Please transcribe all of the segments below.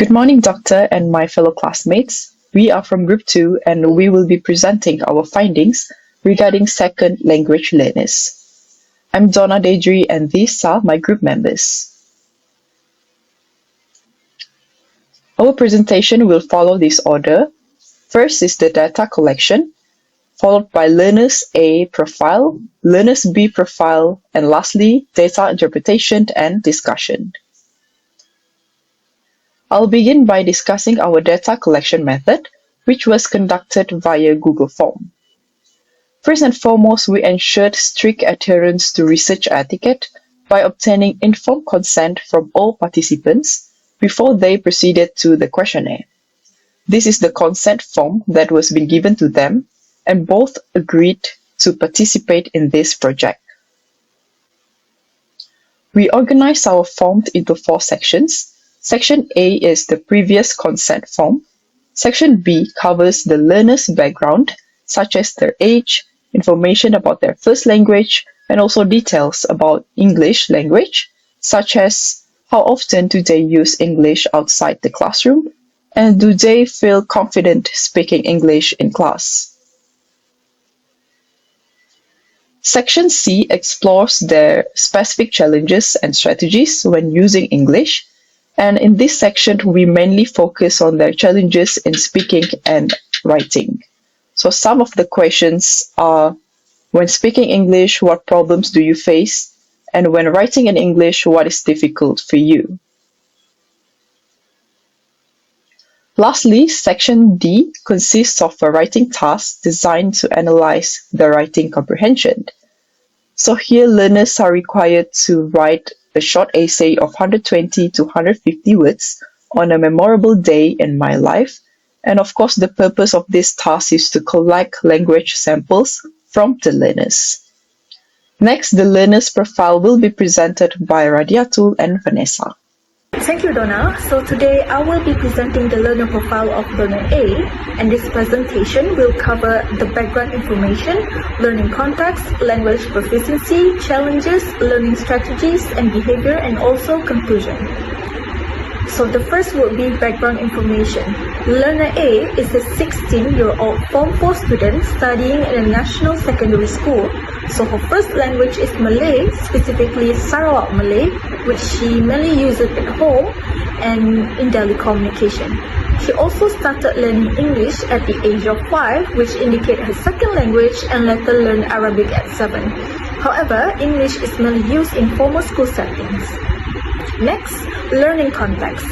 Good morning, Doctor and my fellow classmates. We are from Group 2 and we will be presenting our findings regarding second language learners. I'm Donna Deidre and these are my group members. Our presentation will follow this order. First is the data collection, followed by Learners A profile, Learners B profile, and lastly, data interpretation and discussion. I'll begin by discussing our data collection method, which was conducted via Google Form. First and foremost, we ensured strict adherence to research etiquette by obtaining informed consent from all participants before they proceeded to the questionnaire. This is the consent form that was been given to them, and both agreed to participate in this project. We organized our form into 4 sections. Section A is the previous consent form. Section B covers the learner's background, such as their age, information about their first language, and also details about English language, such as how often do they use English outside the classroom, and do they feel confident speaking English in class. Section C explores their specific challenges and strategies when using English. And in this section, we mainly focus on their challenges in speaking and writing. So some of the questions are, when speaking English, what problems do you face? And when writing in English, what is difficult for you? Lastly, section D consists of a writing task designed to analyze the writing comprehension. So here, learners are required to write a short essay of 120 to 150 words on a memorable day in my life. And of course, the purpose of this task is to collect language samples from the learners. Next, the learner's profile will be presented by Radiatul and Vanessa. Thank you, Donna. So today I will be presenting the learner profile of learner A, and this presentation will cover the background information, learning context, language proficiency, challenges, learning strategies and behavior, and also conclusion. So the first will be background information. Learner A is a 16-year-old Form 4 student studying in a national secondary school. So her first language is Malay, specifically Sarawak Malay, which she mainly uses at home and in daily communication. She also started learning English at the age of 5, which indicates her second language, and later learned Arabic at 7. However, English is mainly used in formal school settings. Next, learning context.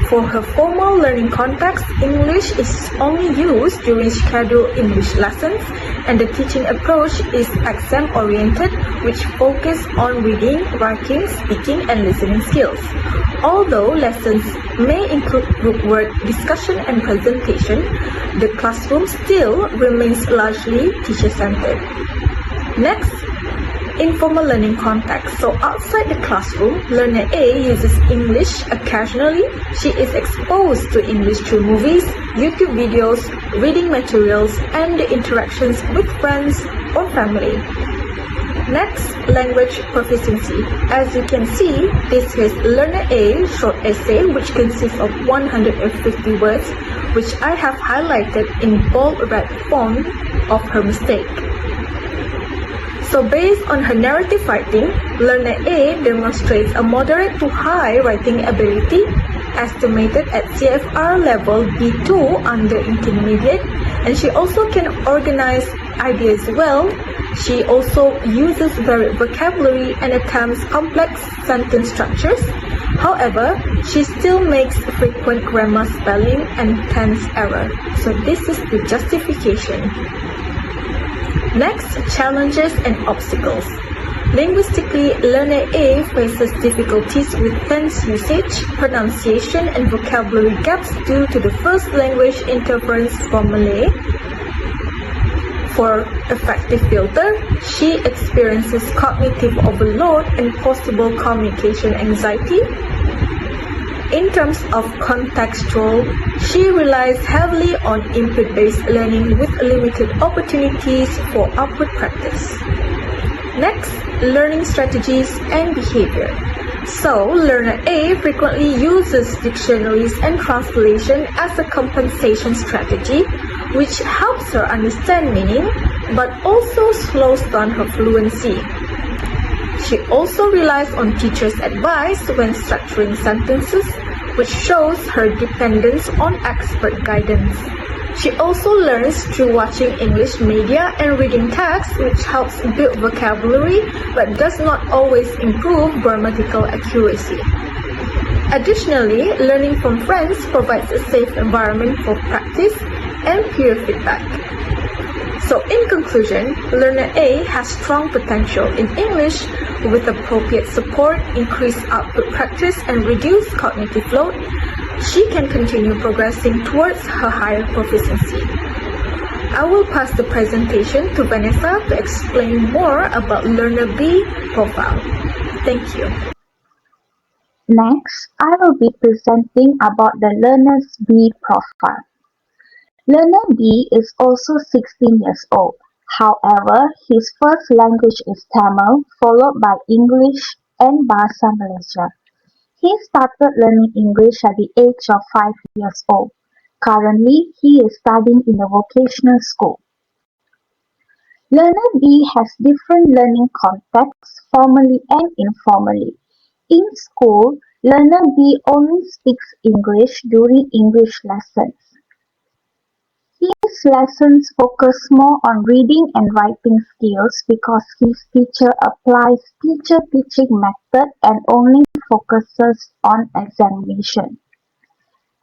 For her formal learning context, English is only used during scheduled English lessons, and the teaching approach is exam-oriented, which focuses on reading, writing, speaking, and listening skills. Although lessons may include group work, discussion, and presentation, the classroom still remains largely teacher-centered. Next, informal learning context. So outside the classroom, learner A uses English occasionally. She is exposed to English through movies, YouTube videos, reading materials, and the interactions with friends or family. Next, language proficiency. As you can see, this is learner A short essay, which consists of 150 words, which I have highlighted in bold red font of her mistake. So based on her narrative writing, learner A demonstrates a moderate to high writing ability, estimated at CFR level B2 under intermediate, and she also can organize ideas well. She also uses varied vocabulary and attempts complex sentence structures. However, she still makes frequent grammar, spelling, and tense error. So this is the justification. Next, challenges and obstacles. Linguistically, learner A faces difficulties with tense usage, pronunciation, and vocabulary gaps due to the first language interference from Malay. For effective filter, she experiences cognitive overload and possible communication anxiety. In terms of contextual, she relies heavily on input-based learning with limited opportunities for output practice. Next, learning strategies and behavior. So, learner A frequently uses dictionaries and translation as a compensation strategy, which helps her understand meaning but also slows down her fluency. She also relies on teachers' advice when structuring sentences, which shows her dependence on expert guidance. She also learns through watching English media and reading text, which helps build vocabulary but does not always improve grammatical accuracy. Additionally, learning from friends provides a safe environment for practice and peer feedback. So in conclusion, learner A has strong potential in English with appropriate support, increased output practice, and reduced cognitive load. She can continue progressing towards her higher proficiency. I will pass the presentation to Vanessa to explain more about learner B profile. Thank you. Next, I will be presenting about the learner's B profile. Learner B is also 16 years old. However, his first language is Tamil, followed by English and Bahasa Malaysia. He started learning English at the age of 5 years old. Currently, he is studying in a vocational school. Learner B has different learning contexts, formally and informally. In school, learner B only speaks English during English lessons. His lessons focus more on reading and writing skills because his teacher applies teacher teaching method and only focuses on examination.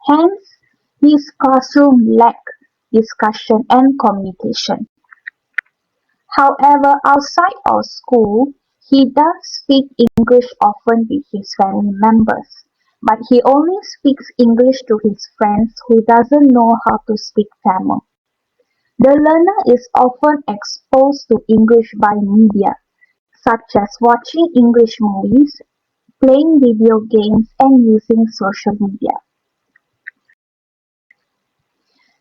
Hence, his classroom lacks discussion and communication. However, outside of school, he does speak English often with his family members, but he only speaks English to his friends who doesn't know how to speak Tamil. The learner is often exposed to English by media, such as watching English movies, playing video games, and using social media.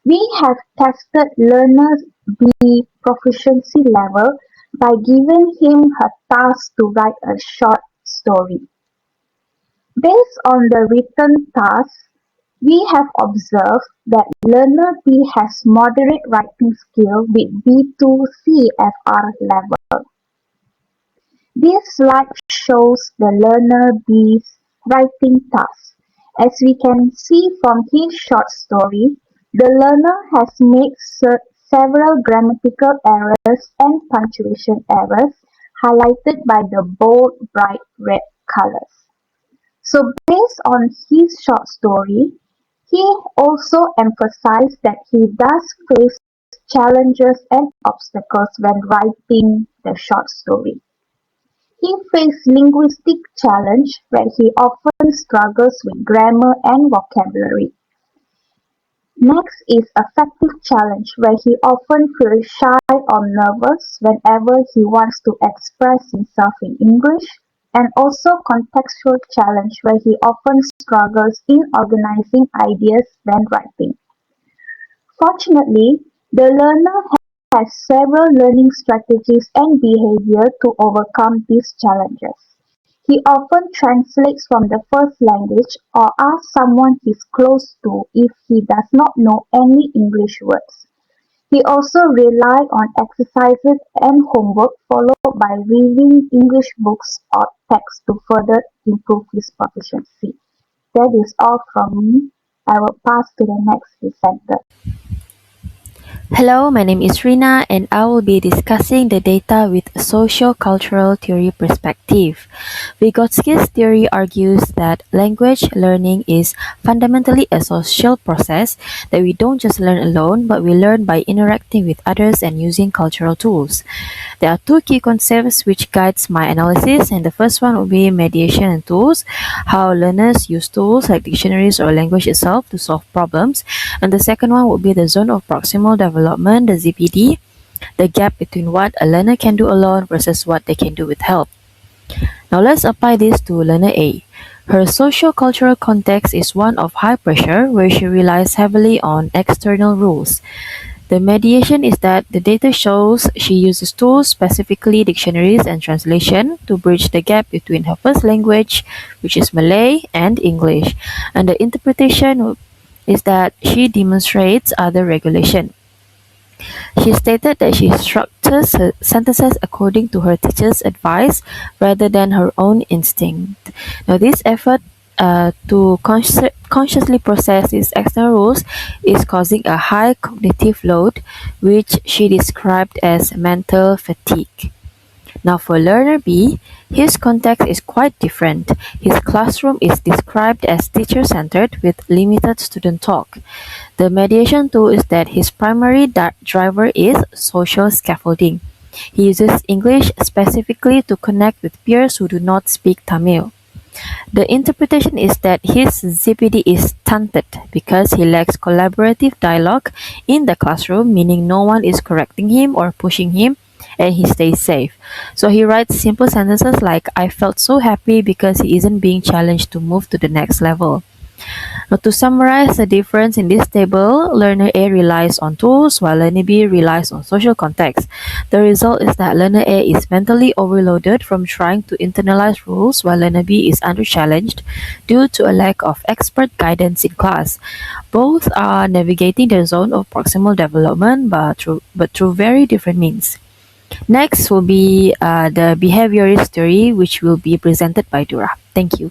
We have tested learner B proficiency level by giving him a task to write a short story. Based on the written task, we have observed that learner B has moderate writing skill with B2 CFR level. This slide shows the learner B's writing task. As we can see from his short story, the learner has made several grammatical errors and punctuation errors highlighted by the bold, bright red colors. So based on his short story, he also emphasized that he does face challenges and obstacles when writing the short story. He faced linguistic challenge where he often struggles with grammar and vocabulary. Next is affective challenge where he often feels shy or nervous whenever he wants to express himself in English, and also contextual challenge where he often struggles in organizing ideas when writing. Fortunately, the learner has several learning strategies and behavior to overcome these challenges. He often translates from the first language or asks someone he's close to if he does not know any English words. He also relies on exercises and homework followed by reading English books or texts to further improve his proficiency. That is all from me. I will pass to the next presenter. Hello, my name is Rina and I will be discussing the data with a socio-cultural theory perspective. Vygotsky's theory argues that language learning is fundamentally a social process that we don't just learn alone, but we learn by interacting with others and using cultural tools. There are two key concepts which guides my analysis, and the first one will be mediation and tools, how learners use tools like dictionaries or language itself to solve problems, and the second one would be the zone of proximal development, the ZPD, the gap between what a learner can do alone versus what they can do with help. Now let's apply this to learner A. Her socio-cultural context is one of high pressure where she relies heavily on external rules. The mediation is that the data shows she uses tools, specifically dictionaries and translation, to bridge the gap between her first language, which is Malay, and English. And the interpretation is that she demonstrates other regulation. She stated that she structures her sentences according to her teacher's advice rather than her own instinct. Now, this effort to consciously process these external rules is causing a high cognitive load, which she described as mental fatigue. Now, for learner B, his context is quite different. His classroom is described as teacher-centered with limited student talk. The mediation tool is that his primary driver is social scaffolding. He uses English specifically to connect with peers who do not speak Tamil. The interpretation is that his ZPD is stunted because he lacks collaborative dialogue in the classroom, meaning no one is correcting him or pushing him, and he stays safe. So he writes simple sentences like, I felt so happy because he isn't being challenged to move to the next level. Now, to summarize the difference in this table, learner A relies on tools while learner B relies on social context. The result is that learner A is mentally overloaded from trying to internalize rules while learner B is under-challenged due to a lack of expert guidance in class. Both are navigating the zone of proximal development but through very different means. Next will be the behaviorist theory, which will be presented by Dura. Thank you.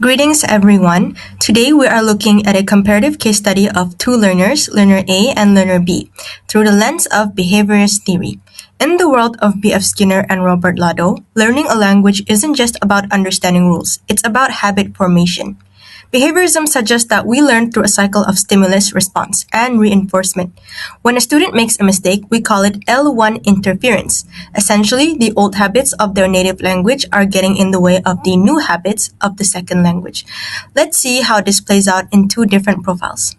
Greetings everyone. Today we are looking at a comparative case study of two learners, learner A and learner B, through the lens of behaviorist theory. In the world of B.F. Skinner and Robert Lado, learning a language isn't just about understanding rules, it's about habit formation. Behaviorism suggests that we learn through a cycle of stimulus, response, and reinforcement. When a student makes a mistake, we call it L1 interference. Essentially, the old habits of their native language are getting in the way of the new habits of the second language. Let's see how this plays out in two different profiles.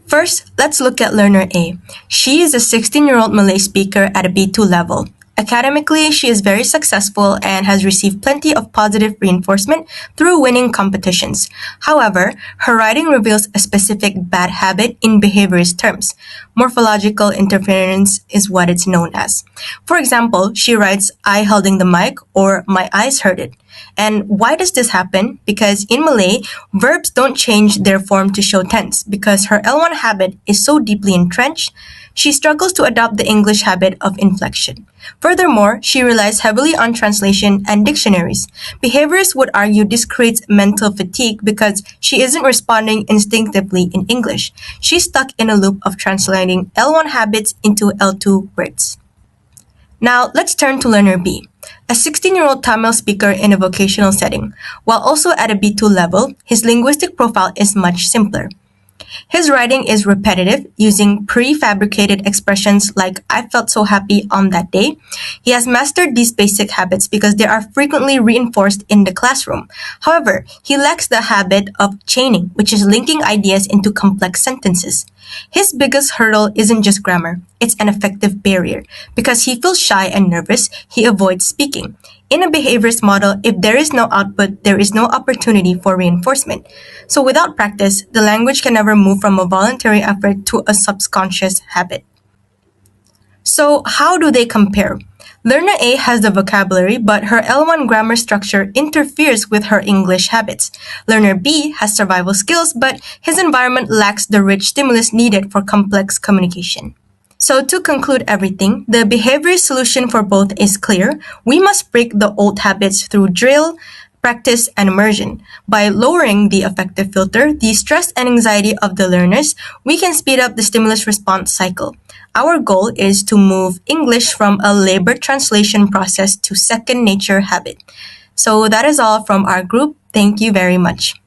First, let's look at learner A. She is a 16-year-old Malay speaker at a B2 level. Academically, she is very successful and has received plenty of positive reinforcement through winning competitions. However, her writing reveals a specific bad habit in behaviorist terms. Morphological interference is what it's known as. For example, she writes, I holding the mic or my eyes hurted. And why does this happen? Because in Malay, verbs don't change their form to show tense because her L1 habit is so deeply entrenched. She struggles to adopt the English habit of inflection. Furthermore, she relies heavily on translation and dictionaries. Behaviorists would argue this creates mental fatigue because she isn't responding instinctively in English. She's stuck in a loop of translating L1 habits into L2 words. Now, let's turn to learner B, a 16-year-old Tamil speaker in a vocational setting. While also at a B2 level, his linguistic profile is much simpler. His writing is repetitive, using prefabricated expressions like I felt so happy on that day. He has mastered these basic habits because they are frequently reinforced in the classroom. However, he lacks the habit of chaining, which is linking ideas into complex sentences. His biggest hurdle isn't just grammar, it's an effective barrier. Because he feels shy and nervous, he avoids speaking. In a behaviorist model, if there is no output, there is no opportunity for reinforcement. So without practice, the language can never move from a voluntary effort to a subconscious habit. So how do they compare? Learner A has the vocabulary, but her L1 grammar structure interferes with her English habits. Learner B has survival skills, but his environment lacks the rich stimulus needed for complex communication. So to conclude everything, the behaviorist solution for both is clear. We must break the old habits through drill, practice, and immersion. By lowering the affective filter, the stress and anxiety of the learners, we can speed up the stimulus response cycle. Our goal is to move English from a labored translation process to second nature habit. So that is all from our group. Thank you very much.